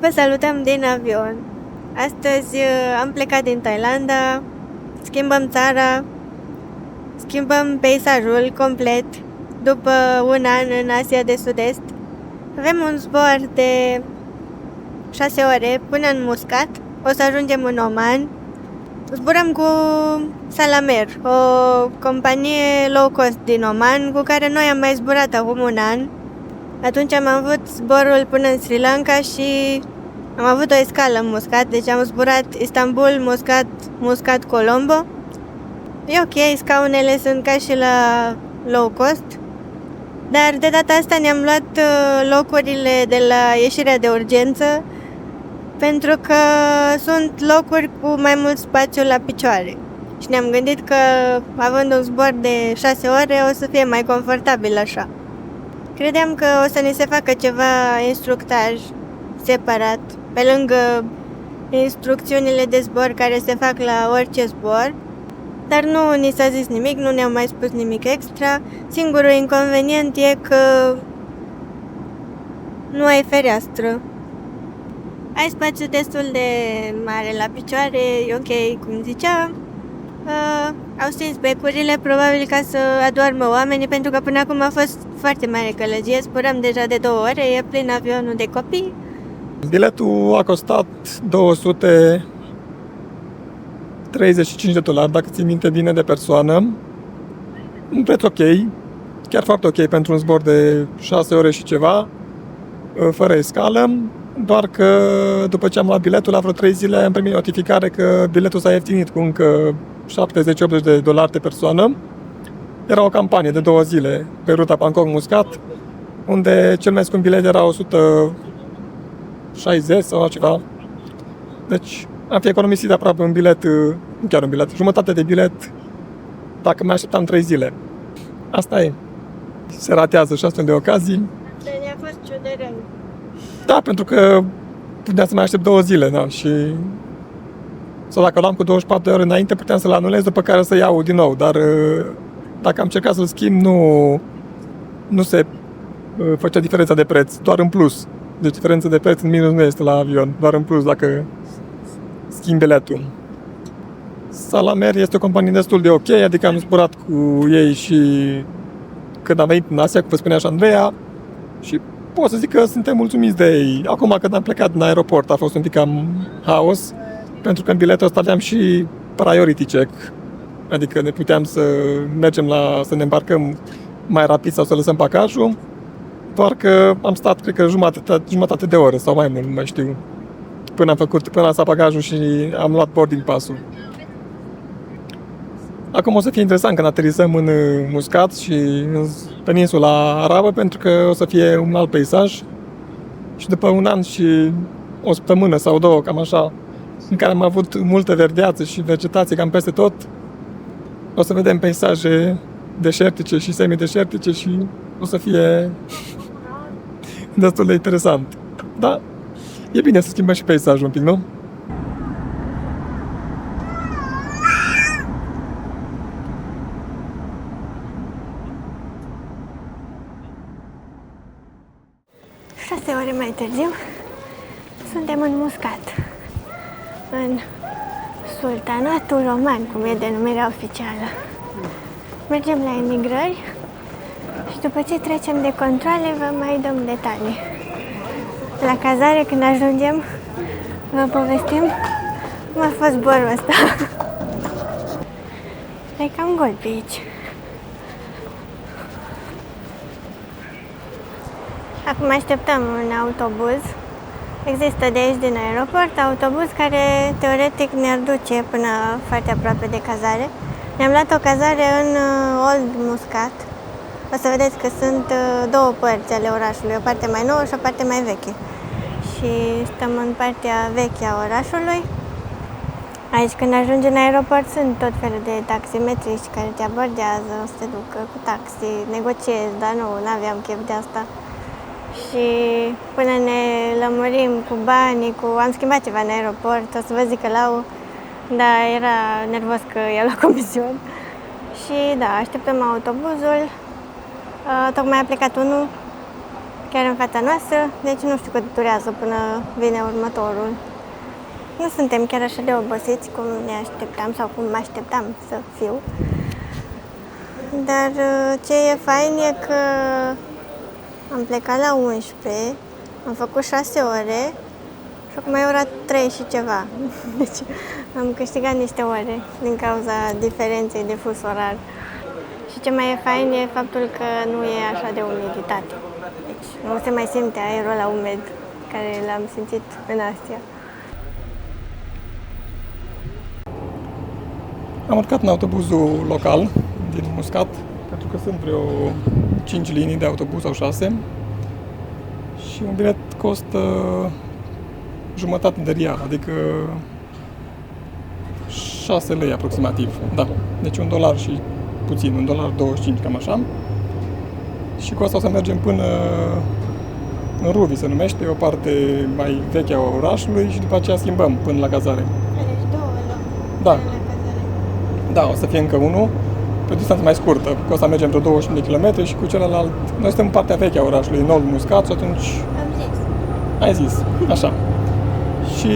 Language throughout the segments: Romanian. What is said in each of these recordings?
Vă salutăm din avion. Astăzi am plecat din Thailanda, schimbăm țara, schimbăm peisajul complet după un an în Asia de Sud-Est. Avem un zbor de 6 ore până în Muscat, o să ajungem în Oman. Zburăm cu Salamer, o companie low cost din Oman cu care noi am mai zburat acum un an. Atunci am avut zborul până în Sri Lanka și am avut o escală în Muscat, deci am zburat Istanbul, Muscat, Muscat, Colombo. E ok, scaunele sunt ca și la low cost, dar de data asta ne-am luat locurile de la ieșirea de urgență, pentru că sunt locuri cu mai mult spațiu la picioare. Și ne-am gândit că, având un zbor de 6 ore, o să fie mai confortabil așa. Credeam că o să ni se facă ceva instructaj separat, pe lângă instrucțiunile de zbor care se fac la orice zbor, dar nu ni s-a zis nimic, nu ne-au mai spus nimic extra. Singurul inconvenient e că nu ai fereastră. Ai spațiu destul de mare la picioare, e ok, cum ziceam. Au stins becurile, probabil ca să adoarmă oamenii, pentru că până acum a fost foarte mare călăgie, zburăm deja de 2 ore, e plin avionul de copii. Biletul a costat $235, dacă țin minte bine, de persoană. Un preț ok, chiar foarte ok pentru un zbor de 6 ore și ceva, fără escală, doar că după ce am luat biletul, la vreo 3 zile am primit notificare că biletul s-a ieftinit cu încă $70-80 de persoană. Era o campanie de 2 zile pe ruta Bangkok-Muscat, unde cel mai scump bilet era 160 sau ceva. Deci am fi economisit aproape un bilet, nu chiar un bilet, jumătate de bilet dacă mai așteptam 3 zile. Asta e. Se ratează și astfel de ocazii. Asta ne-a fost ciudărând. Da, pentru că puteam să mai aștept 2 zile, da, și sau dacă luam cu 24 de ore înainte, puteam să-l anulez, după care să iau din nou, dar dacă am încercat să-l schimb, nu se făcea diferența de preț, doar în plus. Deci diferența de preț în minus nu este la avion, doar în plus dacă schimb biletul. Salamer este o companie destul de ok, adică am zburat cu ei și când am venit în Asia, cum vă spunea și Andreea, și pot să zic că suntem mulțumiți de ei. Acum când am plecat din aeroport a fost un pic cam haos, pentru că în biletul ăsta aveam și priority check, adică ne puteam să mergem să ne îmbarcăm mai rapid sau să lăsăm bagajul, doar că am stat, cred că jumătate de oră sau mai mult, nu mai știu, până am lăsat bagajul și am luat boarding pass-ul. Acum o să fie interesant când aterizăm în Muscat și în peninsula arabă, pentru că o să fie un alt peisaj și după un an și o săptămână sau 2, cam așa, în care am avut multă verdeață și vegetație cam peste tot, o să vedem peisaje deșertice și semideșertice și o să fie destul de interesant. Da, e bine să schimbăm și peisajul un pic, nu? Ore mai târziu, suntem în Muscat, în Sultanatul Oman, cum e denumirea oficială. Mergem la emigrări și după ce trecem de controale, vă mai dăm detalii. La cazare, când ajungem, vă povestim cum a fost zborul ăsta. E cam gol pe aici. Acum așteptăm un autobuz. Există de aici din aeroport autobuz care teoretic ne-ar duce până foarte aproape de cazare. Ne-am luat o cazare în Old Muscat. O să vedeți că sunt 2 părți ale orașului, o parte mai nouă și o parte mai veche. Și stăm în partea veche a orașului. Aici când ajungi în aeroport sunt tot felul de taximetriști care te abordează, o să te ducă cu taxi, negociezi, dar nu aveam chef de asta. Și până ne lămurim cu banii, am schimbat ceva în aeroport, o să vă zic că dar era nervos că i-a luat comision. Și da, așteptăm autobuzul, tocmai a plecat unul, chiar în fața noastră, deci nu știu cât durează până vine următorul. Nu suntem chiar așa de obosiți cum ne așteptam sau cum mă așteptam să fiu. Dar ce e fain e că am plecat la 11, am făcut 6 ore și acum e ora 3 și ceva. Deci am câștigat niște ore din cauza diferenței de fus orar. Și ce mai e fain e faptul că nu e așa de umiditate. Deci nu se mai simte aerul ăla umed care l-am simțit în Asia. Am urcat în autobuzul local din Muscat, pentru că sunt vreo 5 linii de autobuz sau 6 și un bilet costă jumătate de rial, adică 6 lei aproximativ, da, deci $1 și puțin, $1.25, cam așa. Și cu asta o să mergem până în Ruvi, se numește, o parte mai veche a orașului și după aceea schimbăm până la cazare. Deci două locuri Da. la cazare. Da, o să fie încă unul, pe o distanță mai scurtă, cu o să mergem vreo 25 de kilometri și cu celălalt... Noi suntem în partea veche a orașului, Noul Muscat, și atunci... Am zis. Ai zis, așa. Și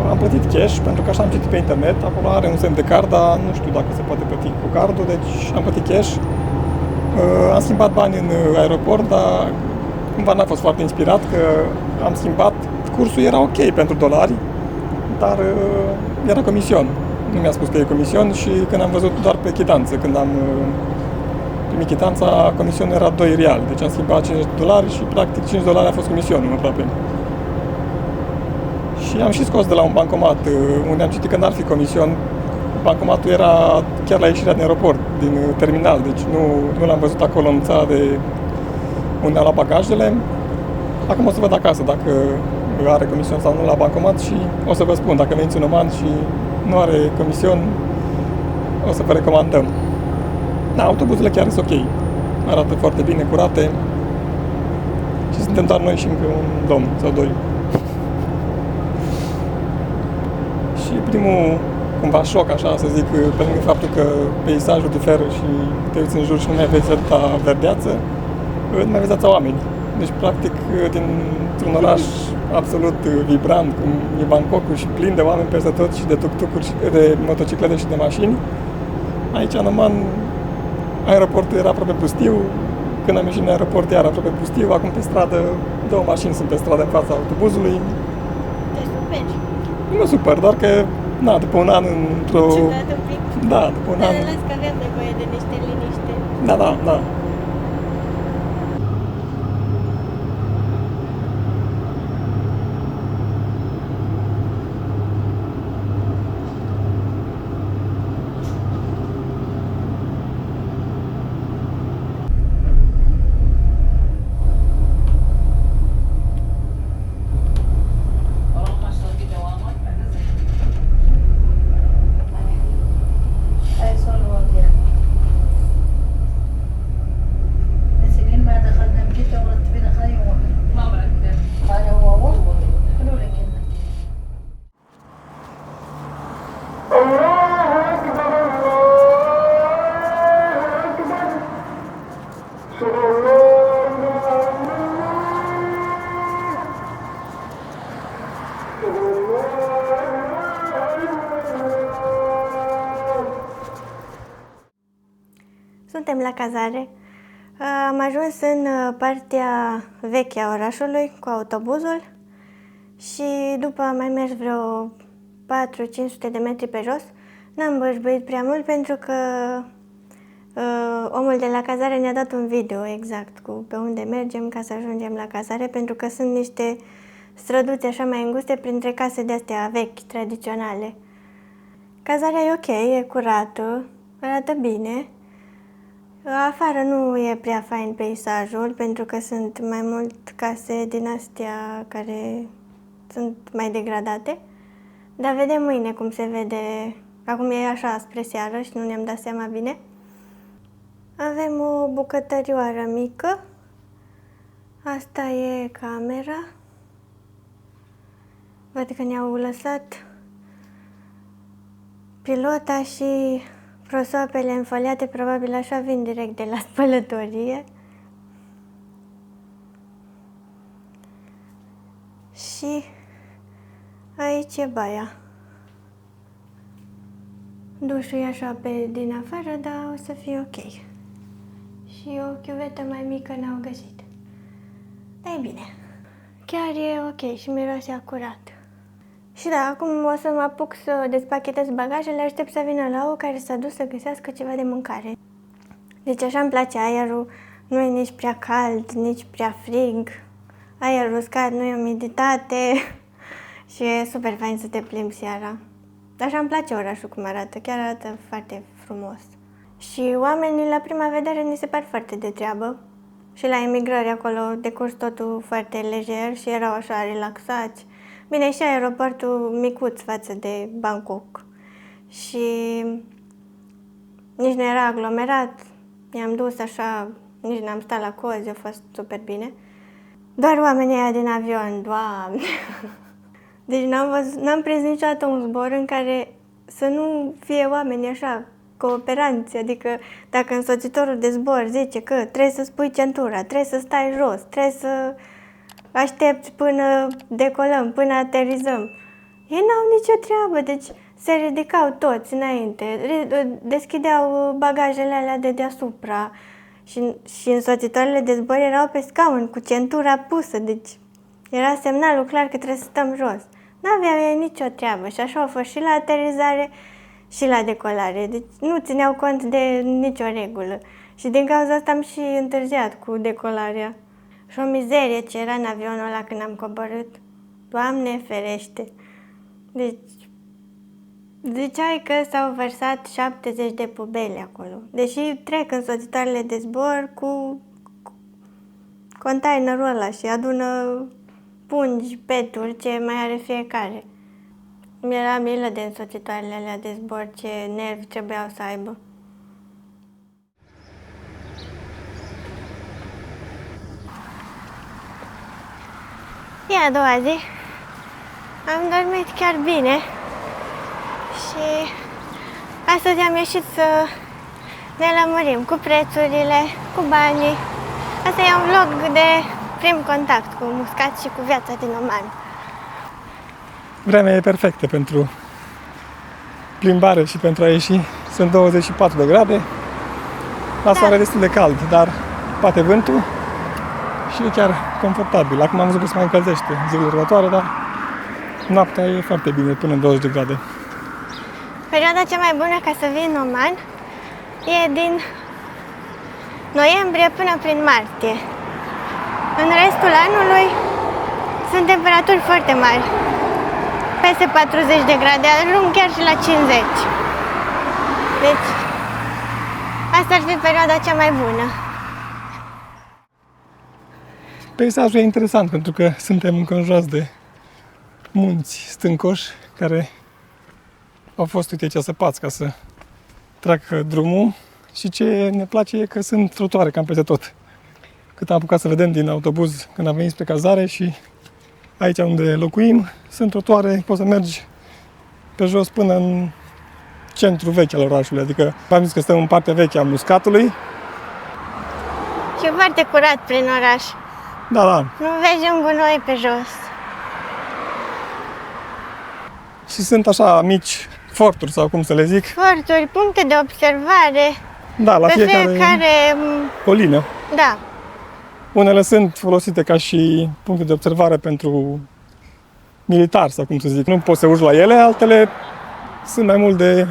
am plătit cash, pentru că așa am citit pe internet, acolo are un semn de card, dar nu știu dacă se poate plăti cu cardul, deci am plătit cash. Am schimbat bani în aeroport, dar cumva n-a fost foarte inspirat, că am schimbat, cursul era ok pentru dolari, dar era comision. Nu mi-a spus că e comision și când am văzut doar pe chitanță, când am primit chitanța, comisionul era 2 riali, deci am schimbat $50 și practic $5 a fost comisionul aproape. Și am și scos de la un bancomat, unde am citit că n-ar fi comision. Bancomatul era chiar la ieșirea din aeroport, din terminal, deci nu l-am văzut acolo în țara de unde am luat bagajele. Acum o să văd acasă dacă are comision sau nu la bancomat și o să vă spun, dacă veniți în Oman și nu are comision, o să vă recomandăm. Da, autobuzele chiar sunt ok, arată foarte bine, curate și suntem doar noi și încă un domn sau doi. Și primul, cumva, șoc, așa să zic, pe lângă faptul că peisajul diferă și te uiți în jur și nu mai vezi atâta verdeață, nu mai vezi atâta oameni. Deci, practic, dintr-un oraș absolut vibrant, cum e Bangkokul și plin de oameni peste tot și de tuk-tukuri, de motociclete și de mașini, aici, în Oman, aeroportul era aproape pustiu, când am ieșit în aeroport era aproape pustiu, acum pe stradă, 2 mașini sunt pe stradă în fața autobuzului. Te superi. Nu mă supăr, doar că, na, după un an într-o... Ciudat un pic. Da, după un Dar an... las că avem nevoie de niște liniște. Da. Suntem la cazare. Am ajuns în partea veche a orașului cu autobuzul și după am mai mers vreo 400-500 de metri pe jos. N-am bășbăit prea mult pentru că omul de la cazare ne-a dat un video exact cu pe unde mergem ca să ajungem la cazare, pentru că sunt niște străduțe așa mai înguste printre case de-astea vechi, tradiționale. Cazarea e ok, e curată, arată bine. Afară nu e prea fain peisajul, pentru că sunt mai mult case din astea care sunt mai degradate. Dar vedem mâine cum se vede. Acum e așa spre seară și nu ne-am dat seama bine. Avem o bucătărioară mică. Asta e camera. Văd că ne-au lăsat pilota și prosoapele înfoliate, probabil așa vin direct de la spălătorie. și aici e baia. Dușul e așa pe din afară, dar o să fie ok. Și o chiuvetă mai mică n-au găsit. Dar e bine. Chiar e ok și miroase acurat. Și da, acum o să mă apuc să despachetez bagajele, aștept să vină Lau, care s-a dus să găsească ceva de mâncare. Deci așa îmi place aerul, nu e nici prea cald, nici prea frig. Aerul uscat, nu e umiditate și e super fain să te plimbi seara. Așa îmi place orașul cum arată, chiar arată foarte frumos. Și oamenii la prima vedere ni se par foarte de treabă. Și la emigrări acolo decurs totul foarte lejer și erau așa relaxați. Bine, și aeroportul micuț față de Bangkok. Și nici nu era aglomerat. I-am dus așa, nici n-am stat la cozi, a fost super bine. Doar oamenii aia din avion, Doamne! Deci n-am prins niciodată un zbor în care să nu fie oamenii așa, cooperanți. Adică dacă însoțitorul de zbor zice că trebuie să spui centura, trebuie să stai jos, trebuie să aștepți până decolăm, până aterizăm. Ei n-au nicio treabă, deci se ridicau toți înainte, deschideau bagajele alea de deasupra și însoțitoarele de zbor erau pe scaun cu centura pusă, deci era semnalul clar că trebuie să stăm jos. N-aveau ei nicio treabă și așa au fost și la aterizare și la decolare, deci nu țineau cont de nicio regulă. Și din cauza asta am și întârziat cu decolarea. Și o mizerie ce era în avionul ăla când am coborât. Doamne ferește! Deci, ziceai că s-au vărsat 70 de pubele acolo. Deși trec însoțitoarele de zbor cu containerul ăla și adună pungi, peturi, ce mai are fiecare. Mi-era milă de însoțitoarele alea de zbor, ce nervi trebuiau să aibă. E a doua zi. Am dormit chiar bine și astăzi am ieșit să ne lămurim cu prețurile, cu banii. Asta e un vlog de prim contact cu Muscat și cu viața din Oman. Vremea e perfectă pentru plimbare și pentru a ieși. Sunt 24 de grade. La soare destul de cald, dar bate vântul și e chiar confortabil. Acum am văzut că se mai încălzește zilele următoare, dar noaptea e foarte bine, până în 20 de grade. Perioada cea mai bună ca să vii în Oman e din noiembrie până prin martie. În restul anului sunt temperaturi foarte mari, peste 40 de grade, ajung chiar și la 50. Deci, asta ar fi perioada cea mai bună. Peisajul e interesant pentru că suntem înconjurați de munți stâncoși care au fost, uite aici, săpați ca să treacă drumul și ce ne place e că sunt trotuare cam peste tot. Cât am apucat să vedem din autobuz când am venit spre cazare și aici unde locuim sunt trotuare, poți să mergi pe jos până în centrul vechi al orașului, adică v-am zis că stăm în partea veche a Muscatului. Și e foarte curat prin oraș. Da, da. Nu vezi un gunoi pe jos. Și sunt așa mici forturi sau cum să le zic. Forturi, puncte de observare. Da, la pe fiecare colină. Da. Unele sunt folosite ca și puncte de observare pentru militari sau cum să zic. Nu poți să urci la ele, altele sunt mai mult de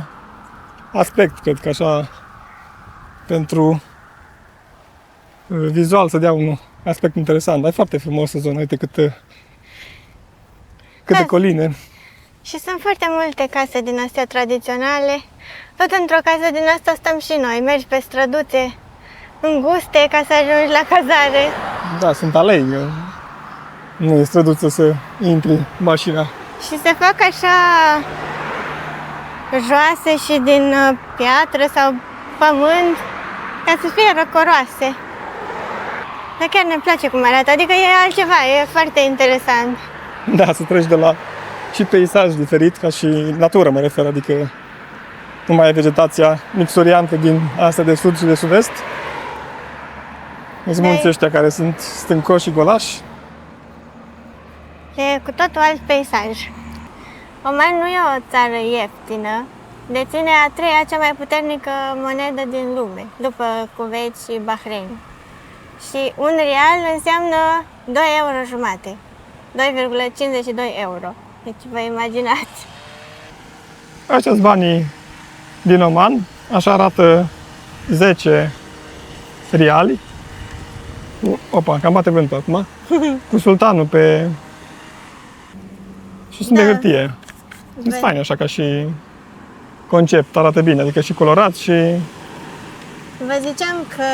aspect, cred că așa, pentru vizual să dea un aspect interesant. Dar e foarte frumoasă zona, uite câte coline. Și sunt foarte multe case din astea tradiționale. Tot într-o casă din asta stăm și noi. Mergi pe străduțe înguste ca să ajungi la cazare. Da, sunt alei. Nu e străduță să intri mașina. Și se fac așa joase și din piatră sau pământ ca să fie răcoroase. Dar chiar ne place cum arată, adică e altceva, e foarte interesant. Da, să treci de la și peisaj diferit, ca și natură mă refer, adică nu mai e vegetația mixuriantă din astea de sud și de sud-est. Sunt munții ăștia care sunt stâncoși și golași. E cu totul alt peisaj. Oman nu e o țară ieftină, deține a treia cea mai puternică monedă din lume, după Kuwait și Bahrain. Și un rial înseamnă 2 euro jumate, 2,52 euro. Deci vă imaginați. Acești sunt banii din Oman, așa arată 10 riali. Opa, cam bate vântul acum. Cu sultanul pe... și sunt de hârtie. Sunt fain așa ca și concept, arată bine, adică și colorat și... Vă ziceam că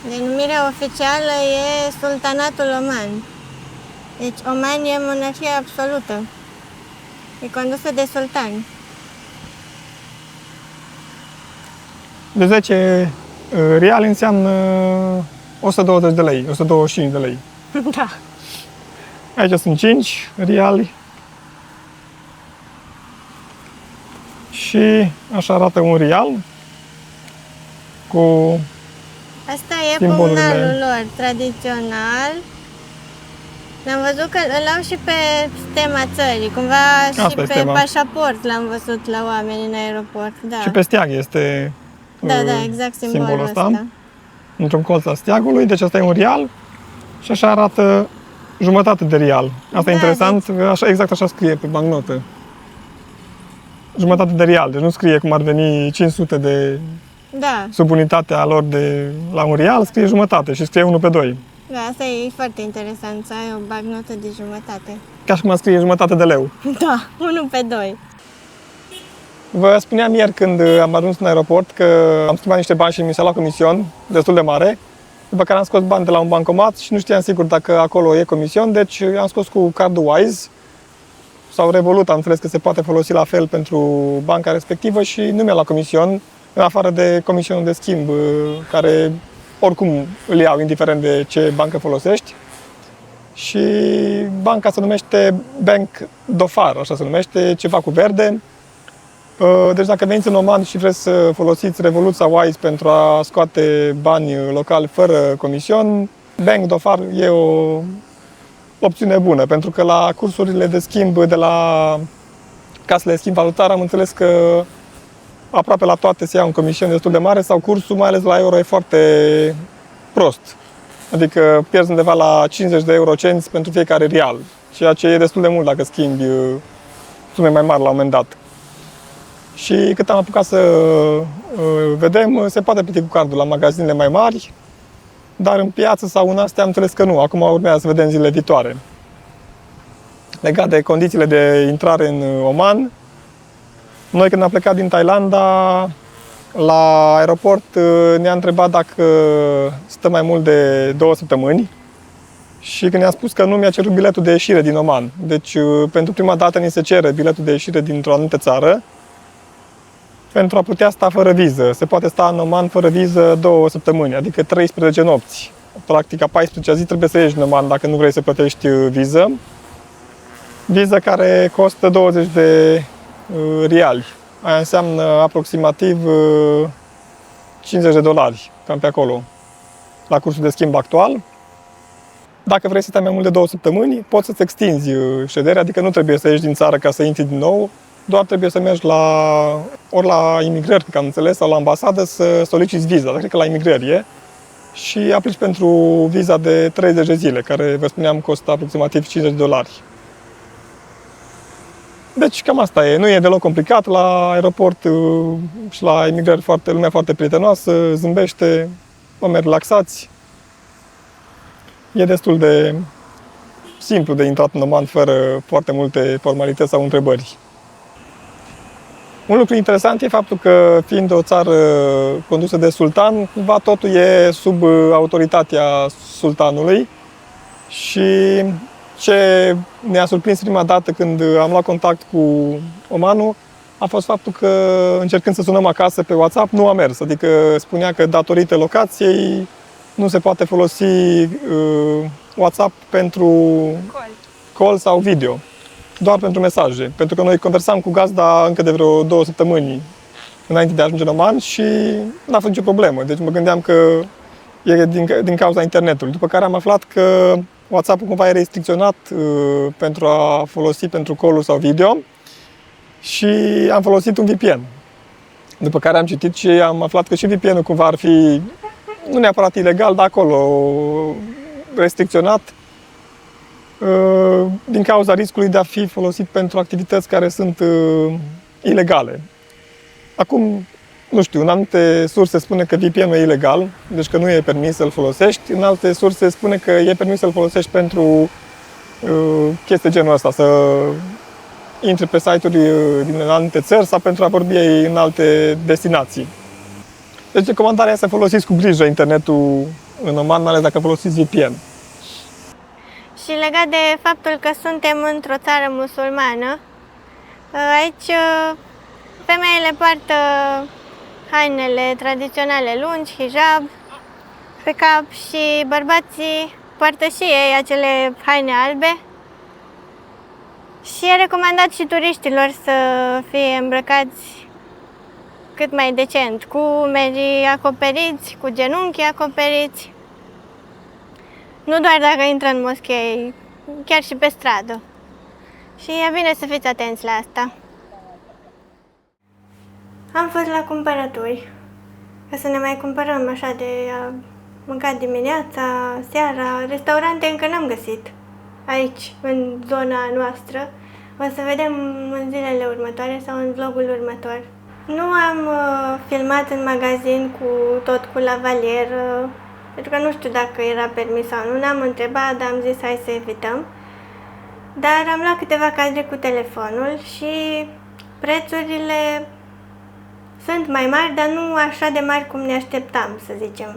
denumirea oficială e Sultanatul Oman. Deci Oman e monarhie absolută. E condusă de sultani. De 10 riali înseamnă 120 de lei, 125 de lei. Da. Aici sunt 5 riali. Și așa arată un rial cu Asta e simbolurile. pumnalul lor tradițional. L-am văzut că îl au și pe stema țării, cumva Asta și e pe stema. pașaport l-am văzut la oameni în aeroport. Da, Și pe steag este da, exact simbolul ăsta. într-un colț al steagului, deci asta e un rial și așa arată jumătate de rial. Asta e Da, interesant, așa, exact așa scrie pe bancnotă. Jumătate de rial, deci nu scrie cum ar veni 500 de Da, sub unitatea lor de la un rial, scrie jumătate și scrie 1 pe 2. da, asta e foarte interesant, să ai o bagnotă de jumătate. Ca și cum scrie jumătate de leu. Da, 1 pe 2. Vă spuneam ieri când am ajuns în aeroport că am schimbat niște bani și mi s-a luat comision destul de mare, după care am scos bani de la un bancomat și nu știam sigur dacă acolo e comision, deci am scos cu cardul Wise sau Revolut, am înțeles că se poate folosi la fel pentru banca respectivă și nu mi-a luat comision, în afară de comisionul de schimb, care oricum îl iau, indiferent de ce bancă folosești. Și banca se numește Bank Dhofar, așa se numește, ceva cu verde. Deci dacă veniți în Oman și vreți să folosiți Revolut sau Wise pentru a scoate bani locali fără comision, Bank Dhofar e o opțiune bună, pentru că la cursurile de schimb de la casele de schimb valutar am înțeles că aproape la toate se ia un comision destul de mare sau cursul, mai ales la euro, e foarte prost. Adică pierzi undeva la 50 de eurocenți pentru fiecare rial, ceea ce e destul de mult dacă schimbi sume mai mari la un moment dat. Și cât am apucat să vedem, se poate plăti cu cardul la magazinele mai mari, dar în piață sau în astea am înțeles că nu. Acum urmează să vedem zilele viitoare. Legat de condițiile de intrare în Oman, noi când am plecat din Thailanda, la aeroport ne-a întrebat dacă stă mai mult de 2 săptămâni și când ne-a spus că nu, mi-a cerut biletul de ieșire din Oman. Deci pentru prima dată ni se cere biletul de ieșire dintr-o anumită țară pentru a putea sta fără viză. Se poate sta în Oman fără viză 2 săptămâni, adică 13 nopți. Practic, a 14-a zi trebuie să ieși în Oman dacă nu vrei să plătești viză. Viză care costă 20 de riali. Aia înseamnă aproximativ 50 de dolari, cam pe acolo, la cursul de schimb actual. Dacă vrei să stai mai mult de 2 săptămâni, poți să-ți extinzi șederea, adică nu trebuie să ieși din țară ca să intri din nou, doar trebuie să mergi ori la imigrări, că am înțeles, sau la ambasadă să soliciți viza, cred că la imigrări e, și aplici pentru viza de 30 de zile, care, vă spuneam, costă aproximativ 50 de dolari. Deci cam asta e, nu e deloc complicat, la aeroport și la imigrări lumea foarte prietenoasă, zâmbește, oameni relaxați. E destul de simplu de intrat în Oman fără foarte multe formalități sau întrebări. Un lucru interesant e faptul că, fiind o țară condusă de sultan, cumva totul e sub autoritatea sultanului și ce ne-a surprins prima dată când am luat contact cu Omanul a fost faptul că, încercând să sunăm acasă pe WhatsApp, nu a mers. Adică spunea că, datorită locației, nu se poate folosi WhatsApp pentru call sau video, doar pentru mesaje. Pentru că noi conversam cu gazda încă de vreo 2 săptămâni înainte de a ajunge în Oman și n-a fost nicio problemă. Deci mă gândeam că e din cauza internetului. După care am aflat că WhatsApp-ul cumva e restricționat pentru a folosi pentru call sau video și am folosit un VPN. După care am citit și am aflat că și VPN-ul cumva ar fi, nu neapărat ilegal, dar acolo restricționat din cauza riscului de a fi folosit pentru activități care sunt ilegale. Acum, nu știu, în anumite surse spune că VPN-ul e ilegal, deci că nu e permis să-l folosești. În alte surse spune că e permis să-l folosești pentru chestii genul ăsta, să intri pe site-uri din alte țări sau pentru a vorbi în alte destinații. Deci recomandarea e să folosiți cu grijă internetul în Oman, mai ales dacă folosiți VPN. Și legat de faptul că suntem într-o țară musulmană, aici femeile poartă hainele tradiționale lungi, hijab, pe cap, și bărbații poartă și ei acele haine albe. Și e recomandat și turiștilor să fie îmbrăcați cât mai decent, cu umerii acoperiți, cu genunchii acoperiți. Nu doar dacă intră în moschei, chiar și pe stradă. Și e bine să fiți atenți la asta. Am fost la cumpărături, ca să ne mai cumpărăm așa de a mânca dimineața, seara. Restaurante încă n-am găsit aici, în zona noastră. O să vedem în zilele următoare sau în vlogul următor. Nu am filmat în magazin tot cu lavalier, pentru că nu știu dacă era permis sau nu, n-am întrebat, dar am zis hai să evităm. Dar am luat câteva cadre cu telefonul și prețurile sunt mai mari, dar nu așa de mari cum ne așteptam, să zicem.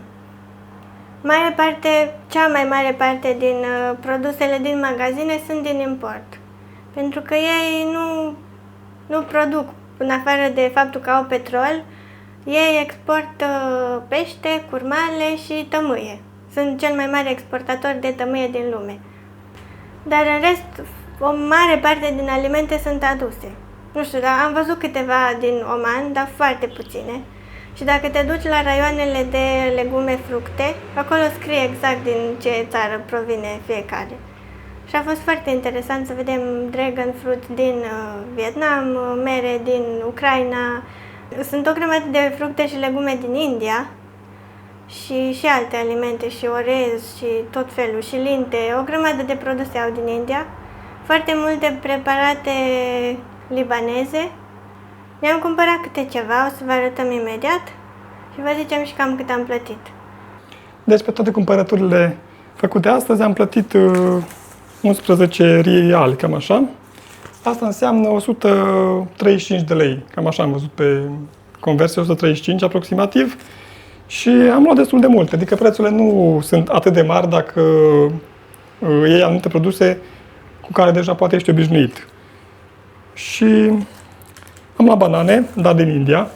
Cea mai mare parte din produsele din magazine sunt din import. Pentru că ei nu produc, în afară de faptul că au petrol, ei exportă pește, curmale și tămâie. Sunt cel mai mare exportator de tămâie din lume. Dar în rest, o mare parte din alimente sunt aduse. Nu știu, dar am văzut câteva din Oman, dar foarte puține. Și dacă te duci la raioanele de legume, fructe, acolo scrie exact din ce țară provine fiecare. Și a fost foarte interesant să vedem dragon fruit din Vietnam, mere din Ucraina. Sunt o grămadă de fructe și legume din India și alte alimente, și orez și tot felul, și linte. O grămadă de produse au din India. Foarte multe preparate libaneze. Ne-am cumpărat câte ceva, o să vă arătăm imediat și vă zicem și cam cât am plătit. Deci pe toate cumpărăturile făcute astăzi am plătit 11 riali, cam așa. Asta înseamnă 135 de lei, cam așa am văzut pe conversie, 135 aproximativ. Și am luat destul de mult, adică prețurile nu sunt atât de mari dacă iei anumite produse cu care deja poate ești obișnuit. Și am luat banane, dar din India,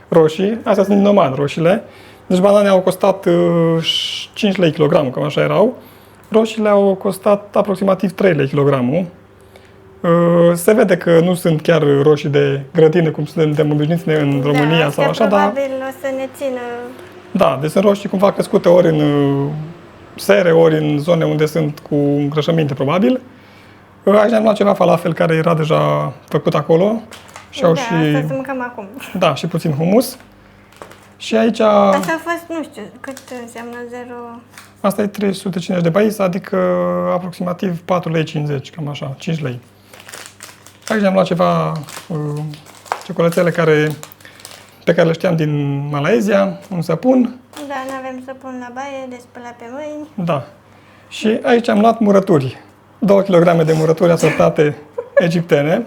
roșii, astea sunt din Oman, roșiile. Deci banane au costat 5 lei kilogramul, cam așa erau. Roșiile au costat aproximativ 3 lei kilogramul. Se vede că nu sunt chiar roșii de grădină, cum suntem obișnuiți în România sau așa, dar probabil o să ne țină. Da, deci sunt roșii cumva crescute ori în sere, ori în zone unde sunt cu îngrășăminte, probabil. Aici am luat ceva falafel care era deja făcut acolo. Și au asta să mâncăm acum. Da, și puțin humus. Și aici... Asta a fost, nu știu, cât înseamnă 0... Asta e 350 de bais, adică aproximativ 4,50 lei, cam așa, 5 lei. Aici am luat ceva ciocolățele pe care le știam din Malaezia, un săpun. Da, nu avem săpun la baie, de spălat pe mâini. Da. Și aici am luat murături. 2 kg de murături asortate egiptene.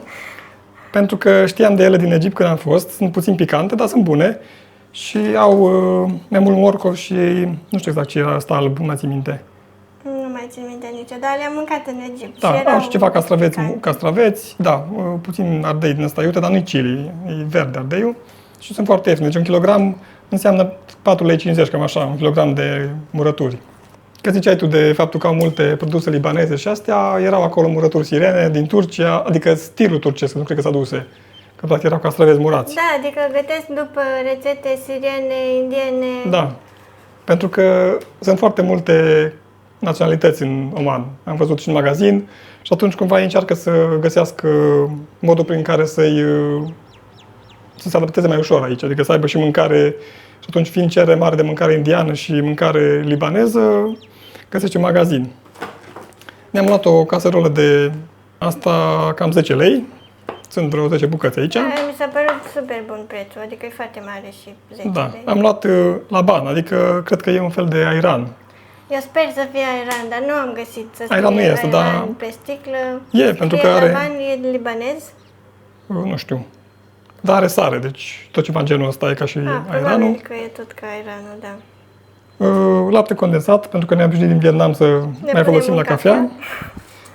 Pentru că știam de ele din Egipt când am fost. Sunt puțin picante, dar sunt bune. Și au mai mult morcov și nu știu exact ce era asta alb, nu mai țin minte. Nu mai țin minte nicio, dar le-am mâncat în Egipt. Da, și au și ceva castraveți, da, puțin ardei din ăsta iute, dar nu-i chili, e verde ardeiul. Și sunt foarte ieftine. Deci 1 kilogram înseamnă 4,50 lei, cam așa, 1 kilogram de murături. Că ziceai tu de faptul că au multe produse libaneze și astea, erau acolo murături sirene din Turcia, adică stilul turcesc, nu cred că s-a duse. Că practic erau castraveți murați. Da, adică gătesc după rețete siriene, indiene. Da, pentru că sunt foarte multe naționalități în Oman. Am văzut și în magazin și atunci cumva ei încearcă să găsească modul prin care să se adapteze mai ușor aici, adică să aibă și mâncare. Și atunci, fiind cerere mare de mâncare indiană și mâncare libaneză, găsește în magazin. Ne-am luat o caserolă de asta cam 10 lei. Sunt vreo 10 bucăți aici. Mi s-a părut super bun prețul, adică e foarte mare și 10 Da, lei. am luat la bani, adică cred că e un fel de airan. Eu sper să fie airan, dar nu am găsit să scrie Airan nu este, dar pe sticlă. e, pentru că are... Laban e libanez? Nu știu. Dar are sare, deci tot ceva în genul ăsta e ca și airanul. Probabil că e tot ca airanul, da. Lapte condensat, pentru că ne-am obișnuit din Vietnam să mai folosim la cafea.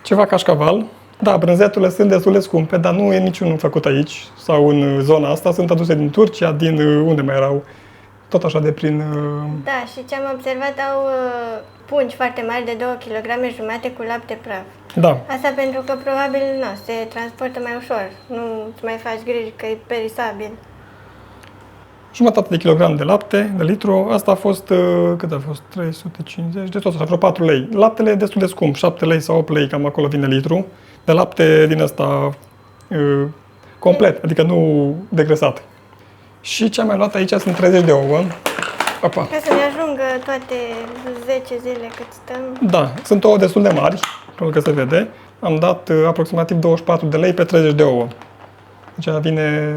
Ceva cașcaval. Da, brânzeturile sunt destul de scumpe, dar nu e niciunul făcut aici sau în zona asta. Sunt aduse din Turcia, din unde mai erau, tot așa de prin... Da, și ce am observat au pungi foarte mari de 2,5 kg cu lapte praf. Da. Asta pentru că probabil se transportă mai ușor, nu îți mai faci griji că e perisabil. Jumătate de kilogram de lapte, de litru, asta a fost, cât a fost? 350, de tot așa, vreo 4 lei. Laptele e destul de scump, 7 lei sau 8 lei, cam acolo vine litru, de lapte din ăsta complet, adică nu degresat. Și ce am mai luat aici sunt 30 de ouă. Opa. Ca să ne ajungă toate 10 zile cât stăm. Da, sunt ouă destul de mari, probabil că se vede. Am dat aproximativ 24 de lei pe 30 de ouă. Deci vine...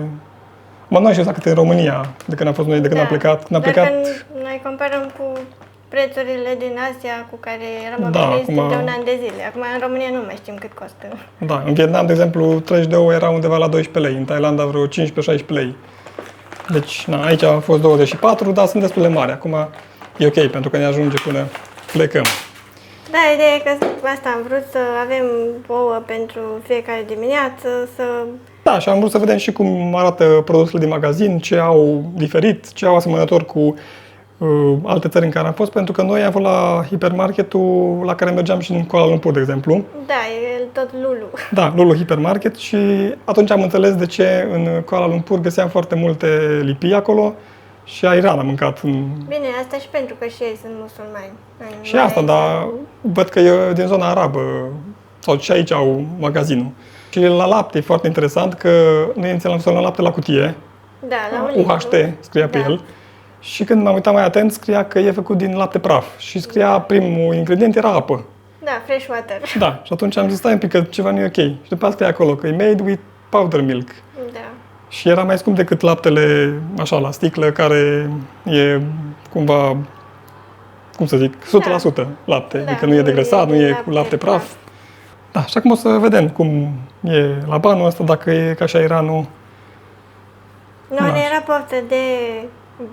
Mă, nu știu exact cât e în România, de când am fost noi, de când am plecat. Când am plecat... Dacă noi comparăm cu prețurile din Asia cu care eram Da, obișnuiți acum... de un an de zile. Acum în România nu mai știm cât costă. Da, în Vietnam, de exemplu, 30 de ouă era undeva la 12 lei, în Thailanda vreo 15-16 lei. Deci, na, aici a fost 24, dar sunt destul de mari. Acum e ok, pentru că ne ajunge până plecăm. Da, ideea e că asta am vrut, să avem ouă pentru fiecare dimineață, să... Da, și am vrut să vedem și cum arată produsele din magazin, ce au diferit, ce au asemănător cu alte țări în care am fost, pentru că noi am fost la hipermarketul la care mergeam și în Kuala Lumpur, de exemplu. Da, e tot Lulu. Da, Lulu Hipermarket, și atunci am înțeles de ce în Kuala Lumpur găseam foarte multe lipii acolo și airan am mâncat. Bine, asta și pentru că și ei sunt musulmani. Și asta, dar văd că e din zona arabă, sau și aici au magazinul. Și la lapte e foarte interesant că noi inițial am văzut la lapte la cutie, da, la un UHT scria pe el, și când m-am uitat mai atent scria că e făcut din lapte praf și scria primul ingredient era apă. Da, fresh water. Da, și atunci am zis, stai un pic, că ceva nu e ok. Și după aceea scria acolo că e made with powder milk. Da. Și era mai scump decât laptele așa la sticlă, care e cumva, cum să zic, 100% lapte. Da, adică nu e degresat, nu e lapte cu lapte praf. Da, și acum o să vedem cum e la banul ăsta, dacă e ca și airanul. Noi ne era poftă de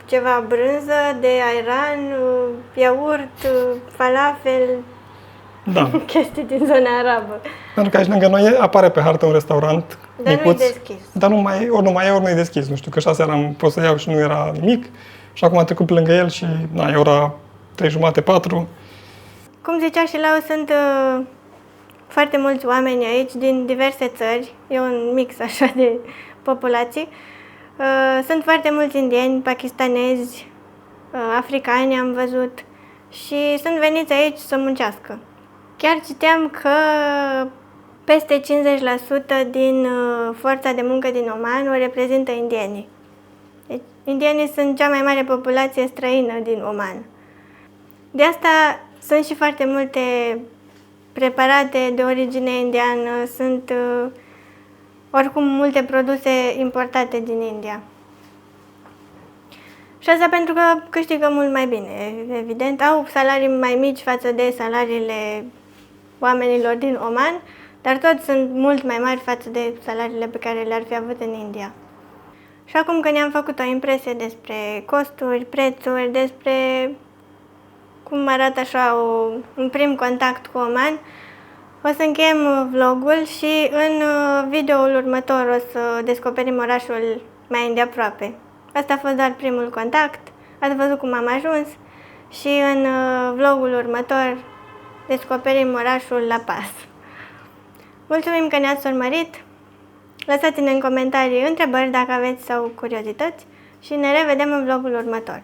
ceva brânză, de airan, iaurt, falafel, Da. chestii din zona arabă. Pentru că aici lângă noi apare pe hartă un restaurant Dar micuț, nu-i deschis. dar ori nu mai e, ori nu e deschis. Nu știu, că 6 seara am fost să iau și nu era nimic. Și acum am trecut pe lângă el și na, e ora 3:30, 4. Cum zicea și Lau, sunt foarte mulți oameni aici din diverse țări. E un mix așa de populații. Sunt foarte mulți indieni, pakistanezi, africani am văzut și sunt veniți aici să muncească. Chiar citeam că peste 50% din forța de muncă din Oman o reprezintă indienii. Deci, indienii sunt cea mai mare populație străină din Oman. De asta sunt și foarte multe preparate de origine indiană, sunt oricum multe produse importate din India. Și asta pentru că câștigă mult mai bine, evident. Au salarii mai mici față de salariile oamenilor din Oman, dar toți sunt mult mai mari față de salariile pe care le-ar fi avut în India. Și acum că ne-am făcut o impresie despre costuri, prețuri, despre cum arată așa un prim contact cu Oman, o să încheiem vlogul și în videoul următor o să descoperim orașul mai îndeaproape. Asta a fost doar primul contact, ați văzut cum am ajuns și în vlogul următor descoperim orașul La Paz. Mulțumim că ne-ați urmărit, lăsați-ne în comentarii întrebări dacă aveți sau curiozități și ne revedem în vlogul următor.